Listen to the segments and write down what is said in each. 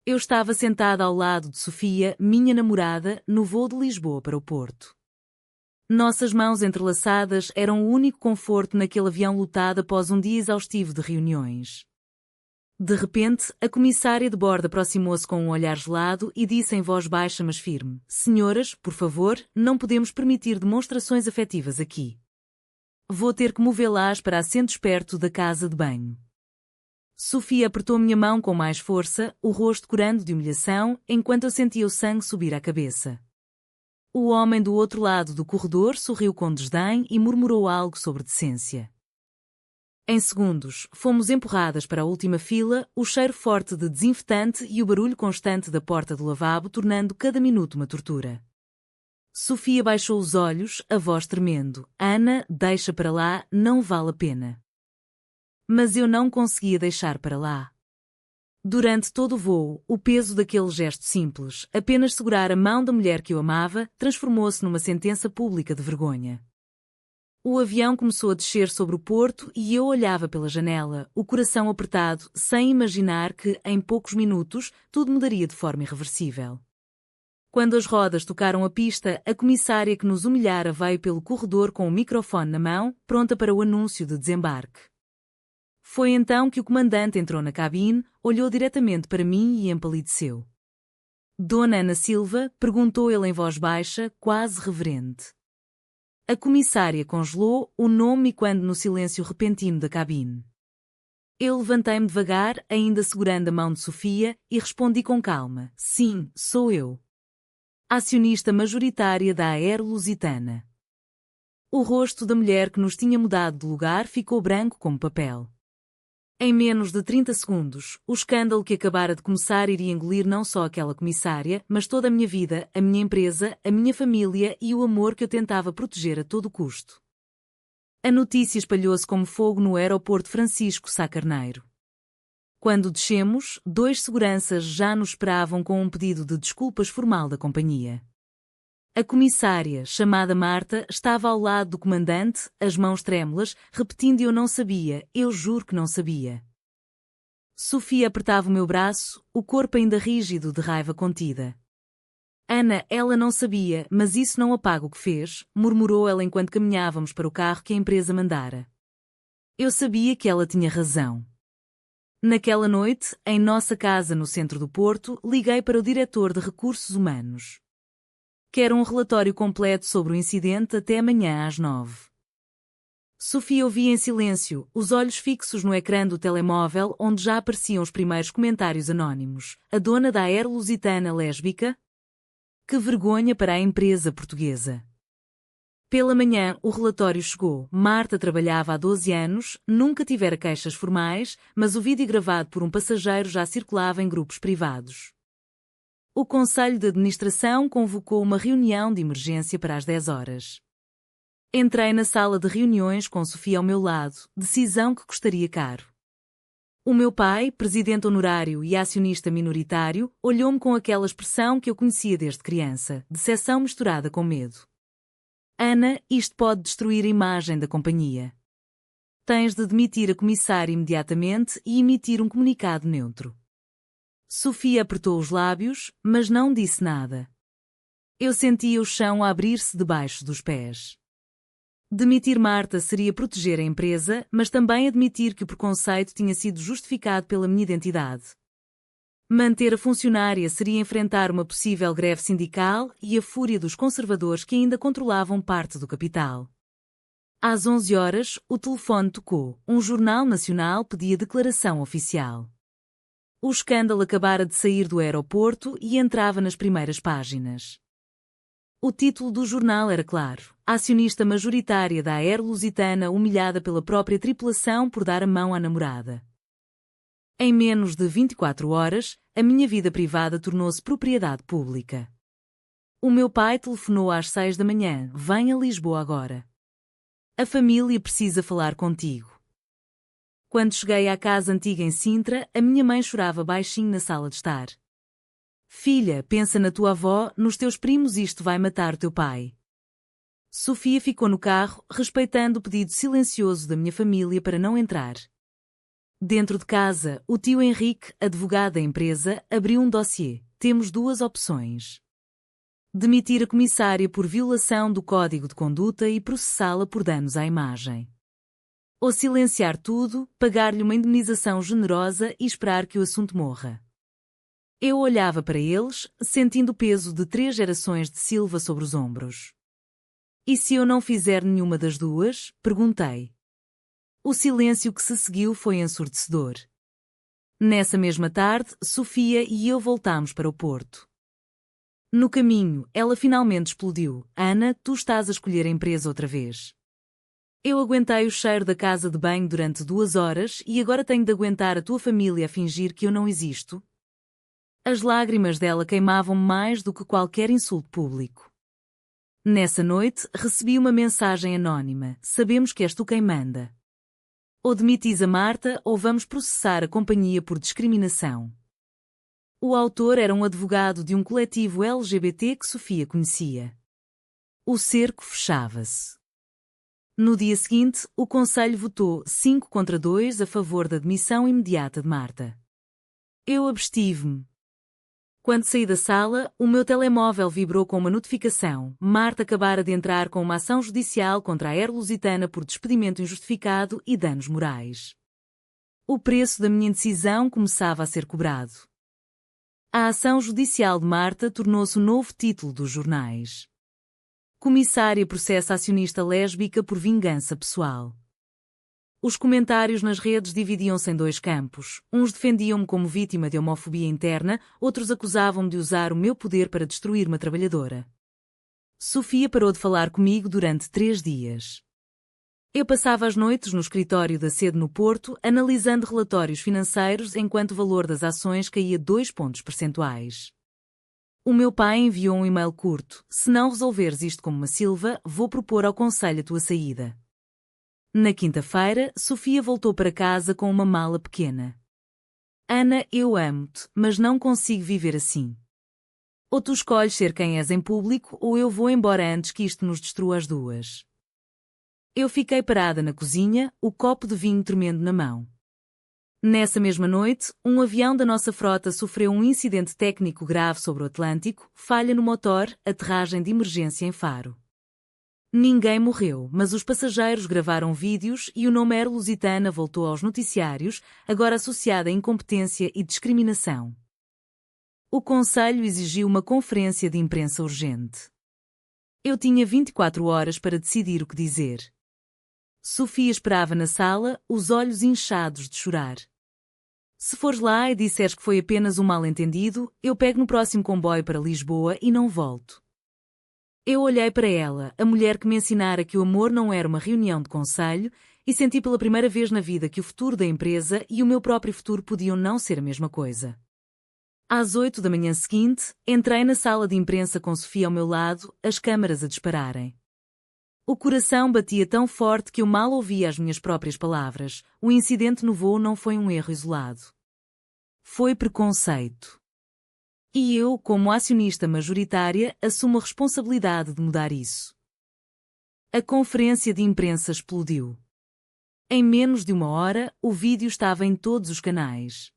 Eu estava sentada ao lado de Sofia, minha namorada, no voo de Lisboa para o Porto. Nossas mãos entrelaçadas eram o único conforto naquele avião lotado após um dia exaustivo de reuniões. De repente, a comissária de bordo aproximou-se com um olhar gelado e disse em voz baixa mas firme: "Senhoras, por favor, não podemos permitir demonstrações afetivas aqui. Vou ter que movê-las para assentos perto da casa de banho." Sofia apertou minha mão com mais força, o rosto corando de humilhação, enquanto eu sentia o sangue subir à cabeça. O homem do outro lado do corredor sorriu com desdém e murmurou algo sobre decência. Em segundos, fomos empurradas para a última fila, o cheiro forte de desinfetante e o barulho constante da porta do lavabo tornando cada minuto uma tortura. Sofia baixou os olhos, a voz tremendo: "Ana, deixa para lá, não vale a pena." Mas eu não conseguia deixar para lá. Durante todo o voo, o peso daquele gesto simples, apenas segurar a mão da mulher que eu amava, transformou-se numa sentença pública de vergonha. O avião começou a descer sobre o porto e eu olhava pela janela, o coração apertado, sem imaginar que, em poucos minutos, tudo mudaria de forma irreversível. Quando as rodas tocaram a pista, a comissária que nos humilhara veio pelo corredor com o microfone na mão, pronta para o anúncio de desembarque. Foi então que o comandante entrou na cabine, olhou diretamente para mim e empalideceu. "Dona Ana Silva?" perguntou ele em voz baixa, quase reverente. A comissária congelou o nome quando no silêncio repentino da cabine. Eu levantei-me devagar, ainda segurando a mão de Sofia, e respondi com calma: "Sim, sou eu. Acionista majoritária da Aero-Lusitana." O rosto da mulher que nos tinha mudado de lugar ficou branco como papel. Em menos de 30 segundos, o escândalo que acabara de começar iria engolir não só aquela comissária, mas toda a minha vida, a minha empresa, a minha família e o amor que eu tentava proteger a todo custo. A notícia espalhou-se como fogo no aeroporto Francisco Sá Carneiro. Quando descemos, 2 seguranças já nos esperavam com um pedido de desculpas formal da companhia. A comissária, chamada Marta, estava ao lado do comandante, as mãos trêmulas, repetindo: "Eu não sabia, eu juro que não sabia." Sofia apertava o meu braço, o corpo ainda rígido de raiva contida. "Ana, ela não sabia, mas isso não apaga o que fez", murmurou ela enquanto caminhávamos para o carro que a empresa mandara. Eu sabia que ela tinha razão. Naquela noite, em nossa casa no centro do Porto, liguei para o diretor de Recursos Humanos. "Quero um relatório completo sobre o incidente até amanhã às 9. Sofia ouvia em silêncio, os olhos fixos no ecrã do telemóvel onde já apareciam os primeiros comentários anónimos. "A dona da Aero-Lusitana lésbica? Que vergonha para a empresa portuguesa." Pela manhã, o relatório chegou. Marta trabalhava há 12 anos, nunca tivera queixas formais, mas o vídeo gravado por um passageiro já circulava em grupos privados. O Conselho de Administração convocou uma reunião de emergência para as 10 horas. Entrei na sala de reuniões com Sofia ao meu lado, decisão que custaria caro. O meu pai, presidente honorário e acionista minoritário, olhou-me com aquela expressão que eu conhecia desde criança, decepção misturada com medo. "Ana, isto pode destruir a imagem da companhia. Tens de demitir a comissária imediatamente e emitir um comunicado neutro." Sofia apertou os lábios, mas não disse nada. Eu sentia o chão a abrir-se debaixo dos pés. Demitir Marta seria proteger a empresa, mas também admitir que o preconceito tinha sido justificado pela minha identidade. Manter a funcionária seria enfrentar uma possível greve sindical e a fúria dos conservadores que ainda controlavam parte do capital. Às 11 horas, o telefone tocou. Um jornal nacional pedia declaração oficial. O escândalo acabara de sair do aeroporto e entrava nas primeiras páginas. O título do jornal era claro: "Acionista majoritária da Aero-Lusitana humilhada pela própria tripulação por dar a mão à namorada." Em menos de 24 horas, a minha vida privada tornou-se propriedade pública. O meu pai telefonou às 6 da manhã: "Venha a Lisboa agora. A família precisa falar contigo." Quando cheguei à casa antiga em Sintra, a minha mãe chorava baixinho na sala de estar. "Filha, pensa na tua avó, nos teus primos, isto vai matar o teu pai." Sofia ficou no carro, respeitando o pedido silencioso da minha família para não entrar. Dentro de casa, o tio Henrique, advogado da empresa, abriu um dossiê. Temos duas opções: demitir a comissária por violação do Código de Conduta e processá-la por danos à imagem. Ou silenciar tudo, pagar-lhe uma indemnização generosa e esperar que o assunto morra. Eu olhava para eles, sentindo o peso de 3 gerações de Silva sobre os ombros. E se eu não fizer nenhuma das duas? Perguntei. O silêncio que se seguiu foi ensurdecedor. Nessa mesma tarde, Sofia e eu voltámos para o Porto. No caminho, ela finalmente explodiu. Ana, tu estás a escolher a empresa outra vez. Eu aguentei o cheiro da casa de banho durante 2 horas e agora tenho de aguentar a tua família a fingir que eu não existo? As lágrimas dela queimavam mais do que qualquer insulto público. Nessa noite, recebi uma mensagem anónima. Sabemos que és tu quem manda. Ou demitis a Marta ou vamos processar a companhia por discriminação. O autor era um advogado de um coletivo LGBT que Sofia conhecia. O cerco fechava-se. No dia seguinte, o Conselho votou 5-2 a favor da demissão imediata de Marta. Eu abstive-me. Quando saí da sala, o meu telemóvel vibrou com uma notificação. Marta acabara de entrar com uma ação judicial contra a Air-Lusitana por despedimento injustificado e danos morais. O preço da minha indecisão começava a ser cobrado. A ação judicial de Marta tornou-se o novo título dos jornais. Comissária processa acionista lésbica por vingança pessoal. Os comentários nas redes dividiam-se em 2 campos. Uns defendiam-me como vítima de homofobia interna, outros acusavam-me de usar o meu poder para destruir uma trabalhadora. Sofia parou de falar comigo durante 3 dias. Eu passava as noites no escritório da sede no Porto, analisando relatórios financeiros enquanto o valor das ações caía 2 pontos percentuais. O meu pai enviou um e-mail curto. Se não resolveres isto como uma Silva, vou propor ao conselho a tua saída. Na quinta-feira, Sofia voltou para casa com uma mala pequena. Ana, eu amo-te, mas não consigo viver assim. Ou tu escolhes ser quem és em público, ou eu vou embora antes que isto nos destrua as duas. Eu fiquei parada na cozinha, o copo de vinho tremendo na mão. Nessa mesma noite, um avião da nossa frota sofreu um incidente técnico grave sobre o Atlântico, falha no motor, aterragem de emergência em Faro. Ninguém morreu, mas os passageiros gravaram vídeos e o nome Air-Lusitana voltou aos noticiários, agora associado a incompetência e discriminação. O Conselho exigiu uma conferência de imprensa urgente. Eu tinha 24 horas para decidir o que dizer. Sofia esperava na sala, os olhos inchados de chorar. Se fores lá e disseres que foi apenas um mal-entendido, eu pego no próximo comboio para Lisboa e não volto. Eu olhei para ela, a mulher que me ensinara que o amor não era uma reunião de conselho, e senti pela primeira vez na vida que o futuro da empresa e o meu próprio futuro podiam não ser a mesma coisa. Às 8 da manhã seguinte, entrei na sala de imprensa com Sofia ao meu lado, as câmaras a dispararem. O coração batia tão forte que eu mal ouvia as minhas próprias palavras. O incidente no voo não foi um erro isolado. Foi preconceito. E eu, como acionista majoritária, assumo a responsabilidade de mudar isso. A conferência de imprensa explodiu. Em menos de 1 hora, o vídeo estava em todos os canais.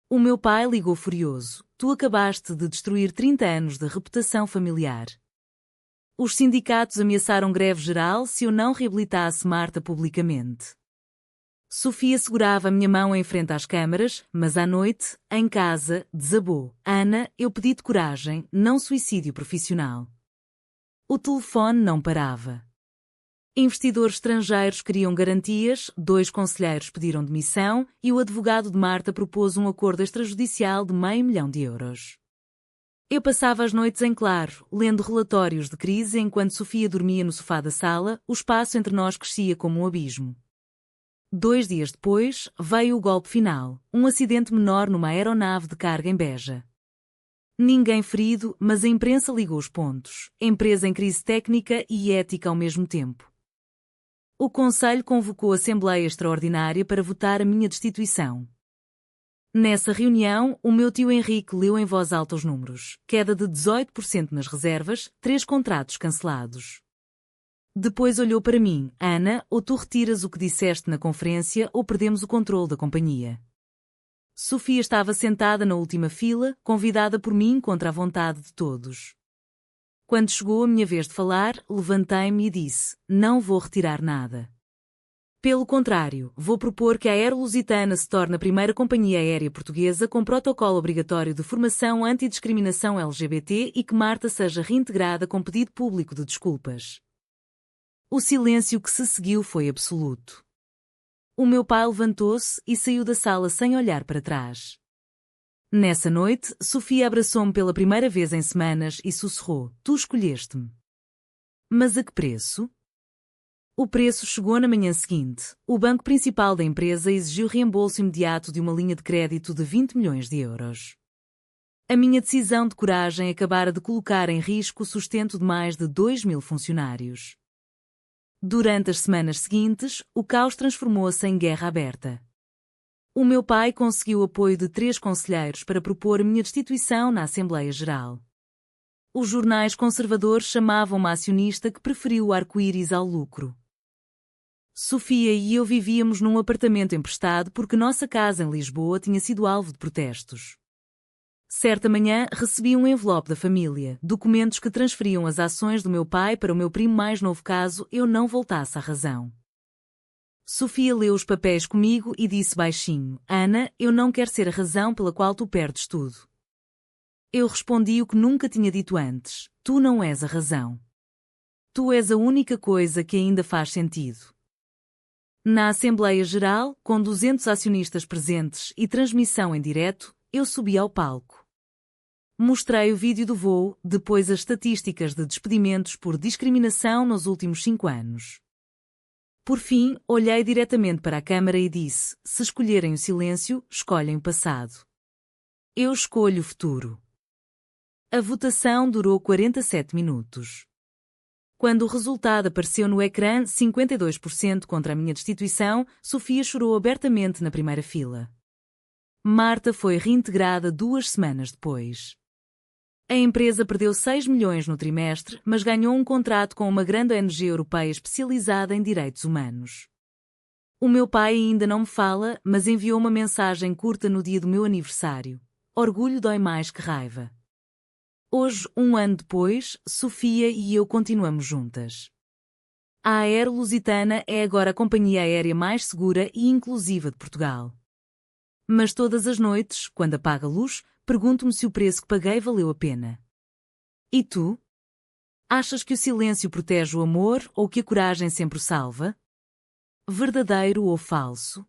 O meu pai ligou furioso. Tu acabaste de destruir 30 anos de reputação familiar. Os sindicatos ameaçaram greve geral se eu não reabilitasse Marta publicamente. Sofia segurava a minha mão em frente às câmaras, mas à noite, em casa, desabou. Ana, eu pedi-te coragem, não suicídio profissional. O telefone não parava. Investidores estrangeiros queriam garantias, 2 conselheiros pediram demissão e o advogado de Marta propôs um acordo extrajudicial de €500 mil. Eu passava as noites em claro, lendo relatórios de crise enquanto Sofia dormia no sofá da sala, o espaço entre nós crescia como um abismo. 2 dias depois, veio o golpe final, um acidente menor numa aeronave de carga em Beja. Ninguém ferido, mas a imprensa ligou os pontos, empresa em crise técnica e ética ao mesmo tempo. O Conselho convocou a Assembleia Extraordinária para votar a minha destituição. Nessa reunião, o meu tio Henrique leu em voz alta os números. Queda de 18% nas reservas, 3 contratos cancelados. Depois olhou para mim: Ana, ou tu retiras o que disseste na conferência ou perdemos o controle da companhia. Sofia estava sentada na última fila, convidada por mim contra a vontade de todos. Quando chegou a minha vez de falar, levantei-me e disse: não vou retirar nada. Pelo contrário, vou propor que a Aerolusitana se torne a primeira companhia aérea portuguesa com protocolo obrigatório de formação antidiscriminação LGBT e que Marta seja reintegrada com pedido público de desculpas. O silêncio que se seguiu foi absoluto. O meu pai levantou-se e saiu da sala sem olhar para trás. Nessa noite, Sofia abraçou-me pela primeira vez em semanas e sussurrou: tu escolheste-me. Mas a que preço? O preço chegou na manhã seguinte. O banco principal da empresa exigiu reembolso imediato de uma linha de crédito de 20 milhões de euros. A minha decisão de coragem acabara de colocar em risco o sustento de mais de 2.000 funcionários. Durante as semanas seguintes, o caos transformou-se em guerra aberta. O meu pai conseguiu o apoio de 3 conselheiros para propor a minha destituição na Assembleia Geral. Os jornais conservadores chamavam-me a acionista que preferiu o arco-íris ao lucro. Sofia e eu vivíamos num apartamento emprestado porque nossa casa em Lisboa tinha sido alvo de protestos. Certa manhã recebi um envelope da família, documentos que transferiam as ações do meu pai para o meu primo mais novo caso eu não voltasse à razão. Sofia leu os papéis comigo e disse baixinho: Ana, eu não quero ser a razão pela qual tu perdes tudo. Eu respondi o que nunca tinha dito antes: tu não és a razão. Tu és a única coisa que ainda faz sentido. Na Assembleia Geral, com 200 acionistas presentes e transmissão em direto, eu subi ao palco. Mostrei o vídeo do voo, depois as estatísticas de despedimentos por discriminação nos últimos 5 anos. Por fim, olhei diretamente para a câmara e disse: se escolherem o silêncio, escolhem o passado. Eu escolho o futuro. A votação durou 47 minutos. Quando o resultado apareceu no ecrã, 52% contra a minha destituição, Sofia chorou abertamente na primeira fila. Marta foi reintegrada 2 semanas depois. A empresa perdeu 6 milhões no trimestre, mas ganhou um contrato com uma grande ONG europeia especializada em direitos humanos. O meu pai ainda não me fala, mas enviou uma mensagem curta no dia do meu aniversário. Orgulho dói mais que raiva. Hoje, 1 ano depois, Sofia e eu continuamos juntas. A Aerolusitana é agora a companhia aérea mais segura e inclusiva de Portugal. Mas todas as noites, quando apaga a luz, pergunto-me se o preço que paguei valeu a pena. E tu? Achas que o silêncio protege o amor ou que a coragem sempre o salva? Verdadeiro ou falso?